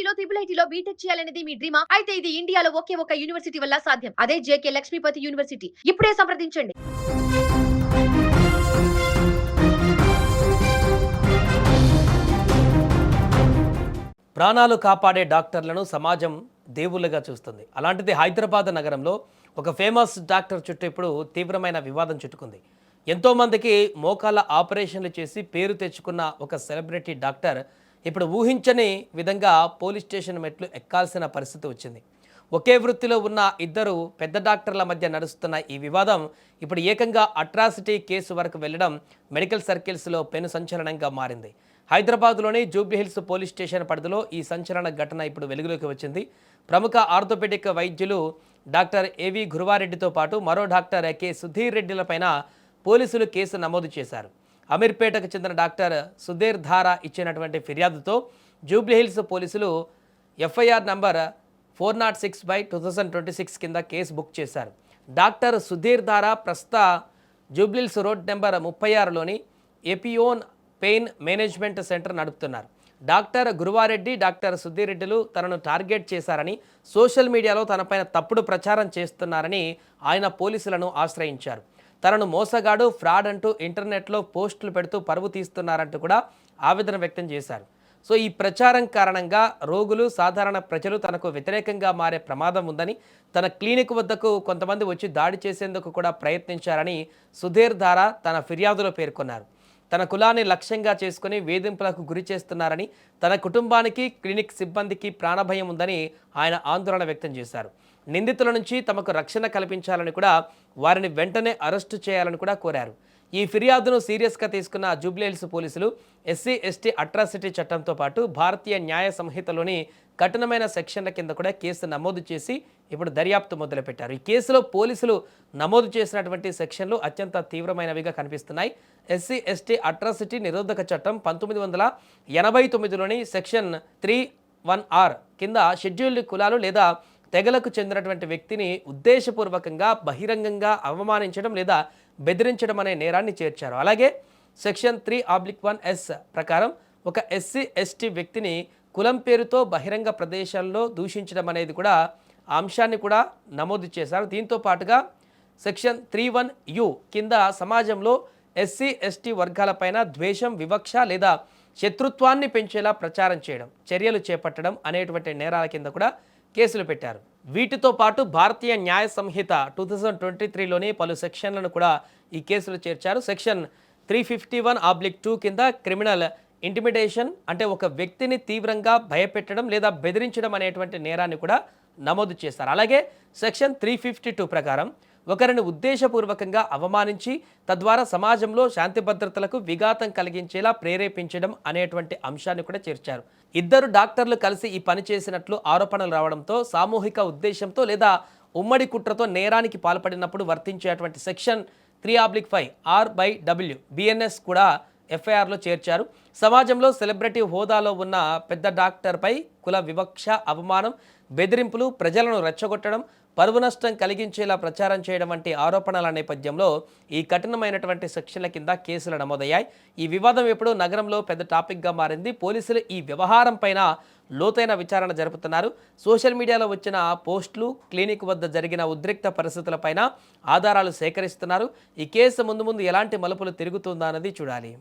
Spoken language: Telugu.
ఐఐటీలో ట్రిపుల్ ఐటీలో బీటెక్ చేయాలనేది మీ డ్రీమా? అయితే ఇది ఇండియాలో ఒకే ఒక యూనివర్సిటీ వల్ల సాధ్యం. అదే జేకే లక్ష్మీపతి యూనివర్సిటీ. ఇప్పుడే సంప్రదించండి. ప్రాణాలు కాపాడే డాక్టర్లను సమాజం దేవుళ్ళుగా చూస్తుంది. అలాంటిది హైదరాబాద్ నగరంలో ఒక ఫేమస్ డాక్టర్ చుట్టూ ఇప్పుడు తీవ్రమైన వివాదం చుట్టుకుంది. ఎంతోమందికి మోకాళ్ళ ఆపరేషన్లు చేసి పేరు తెచ్చుకున్న ఒక సెలబ్రిటీ డాక్టర్ ఇప్పుడు ఊహించని విధంగా పోలీస్ స్టేషన్ మెట్లు ఎక్కాల్సిన పరిస్థితి వచ్చింది. ఒకే వృత్తిలో ఉన్న ఇద్దరు పెద్ద డాక్టర్ల మధ్య నడుస్తున్న ఈ వివాదం ఇప్పుడు ఏకంగా అట్రాసిటీ కేసు వరకు వెళ్లడం మెడికల్ సర్కిల్స్లో పెను సంచలనంగా మారింది. హైదరాబాద్లోని జూబ్లీహిల్స్ పోలీస్ స్టేషన్ పరిధిలో ఈ సంచలన ఘటన ఇప్పుడు వెలుగులోకి వచ్చింది. ప్రముఖ ఆర్థోపెడిక్ వైద్యులు డాక్టర్ ఏవి గురువారెడ్డితో పాటు మరో డాక్టర్ కె సుధీర్ రెడ్డిలపైన పోలీసులు కేసు నమోదు చేశారు. అమీర్పేటకు చెందిన డాక్టర్ సుధీర్ ధారా ఇచ్చినటువంటి ఫిర్యాదుతో జూబ్లీహిల్స్ పోలీసులు ఎఫ్ఐఆర్ నంబర్ 406/2026 కింద కేసు బుక్ చేశారు. డాక్టర్ సుధీర్ ధారా ప్రస్తుత జూబ్లీహిల్స్ రోడ్ నెంబర్ 36లోని ఎపియోన్ పెయిన్ మేనేజ్మెంట్ సెంటర్ నడుపుతున్నారు. డాక్టర్ గురువారెడ్డి, డాక్టర్ సుధీర్ రెడ్డిలు తనను టార్గెట్ చేశారని, సోషల్ మీడియాలో తనపైన తప్పుడు ప్రచారం చేస్తున్నారని ఆయన పోలీసులను ఆశ్రయించారు. తనను మోసగాడు, ఫ్రాడ్ అంటూ ఇంటర్నెట్లో పోస్టులు పెడుతూ పరువు తీస్తున్నారంటూ కూడా ఆవేదన వ్యక్తం చేశారు. సో ఈ ప్రచారం కారణంగా రోగులు, సాధారణ ప్రజలు తనకు వ్యతిరేకంగా మారే ప్రమాదం ఉందని, తన క్లినిక్ వద్దకు కొంతమంది వచ్చి దాడి చేసేందుకు కూడా ప్రయత్నించారని సుధీర్ ధారా తన ఫిర్యాదులో పేర్కొన్నారు. తన కులాన్ని లక్ష్యంగా చేసుకుని వేధింపులకు గురి చేస్తున్నారని, తన కుటుంబానికి, క్లినిక్ సిబ్బందికి ప్రాణభయం ఉందని ఆయన ఆందోళన వ్యక్తం చేశారు. నిందితుల నుంచి తమకు రక్షణ కల్పించాలని కూడా, వారిని వెంటనే అరెస్టు చేయాలని కూడా కోరారు. ఈ ఫిర్యాదును సీరియస్గా తీసుకున్న జూబ్లీహిల్స్ పోలీసులు ఎస్సీ ఎస్టీ అట్రాసిటీ చట్టంతో పాటు భారతీయ న్యాయ సంహితలోని కఠినమైన సెక్షన్ల కింద కూడా కేసు నమోదు చేసి ఇప్పుడు దర్యాప్తు మొదలుపెట్టారు. ఈ కేసులో పోలీసులు నమోదు చేసినటువంటి సెక్షన్లు అత్యంత తీవ్రమైనవిగా కనిపిస్తున్నాయి. ఎస్సీ ఎస్టీ అట్రాసిటీ నిరోధక చట్టం 1989లోని సెక్షన్ 3(1)R కింద షెడ్యూల్డ్ కులాలు లేదా తెగలకు చెందినటువంటి వ్యక్తిని ఉద్దేశపూర్వకంగా బహిరంగంగా అవమానించడం లేదా బెదిరించడం అనే నేరాన్ని చేర్చారు. అలాగే సెక్షన్ 3(1)S ప్రకారం ఒక ఎస్సీ ఎస్టీ వ్యక్తిని కులం పేరుతో బహిరంగ ప్రదేశాల్లో దూషించడం అనేది కూడా ఆ అంశాన్ని కూడా నమోదు చేశారు. దీంతో పాటుగా సెక్షన్ 3(1)U కింద సమాజంలో ఎస్సీ ఎస్టీ వర్గాలపైన ద్వేషం, వివక్ష లేదా శత్రుత్వాన్ని పెంచేలా ప్రచారం చేయడం, చర్యలు చేపట్టడం అనేటువంటి నేరాల కింద కూడా కేసులు పెట్టారు. వీటితో పాటు భారతీయ న్యాయ సంహిత 2023లోని పలు సెక్షన్లను కూడా ఈ కేసులు చేర్చారు. సెక్షన్ 351(2) కింద క్రిమినల్ ఇంటిమిడేషన్ అంటే ఒక వ్యక్తిని తీవ్రంగా భయపెట్టడం లేదా బెదిరించడం అనేటువంటి నేరాన్ని కూడా నమోదు చేశారు. అలాగే సెక్షన్ 352 ప్రకారం ఒకరిని ఉద్దేశపూర్వకంగా అవమానించి తద్వారా సమాజంలో శాంతి భద్రతలకు విఘాతం కలిగించేలా ప్రేరేపించడం అనేటువంటి అంశాన్ని కూడా చేర్చారు. ఇద్దరు డాక్టర్లు కలిసి ఈ పని చేసినట్లు ఆరోపణలు రావడంతో సామూహిక ఉద్దేశంతో లేదా ఉమ్మడి కుట్రతో నేరానికి పాల్పడినప్పుడు వర్తించేటువంటి సెక్షన్ 3(5)R/W BNS కూడా ఎఫ్ఐఆర్లో చేర్చారు. సమాజంలో సెలబ్రిటీ హోదాలో ఉన్న పెద్ద డాక్టర్పై కుల వివక్ష, అవమానం, బెదిరింపులు, ప్రజలను రెచ్చగొట్టడం, పరువు నష్టం కలిగించేలా ప్రచారం చేయడం వంటి ఆరోపణల నేపథ్యంలో ఈ కఠినమైనటువంటి సెక్షన్ల కింద కేసులు నమోదయ్యాయి. ఈ వివాదం ఎప్పుడూ నగరంలో పెద్ద టాపిక్గా మారింది. పోలీసులు ఈ వ్యవహారం పైన లోతైన విచారణ జరుపుతున్నారు. సోషల్ మీడియాలో వచ్చిన పోస్టులు, క్లినిక్ వద్ద జరిగిన ఉద్రిక్త పరిస్థితులపైన ఆధారాలు సేకరిస్తున్నారు. ఈ కేసు ముందు ముందు ఎలాంటి మలుపులు తిరుగుతుందా అన్నది చూడాలి.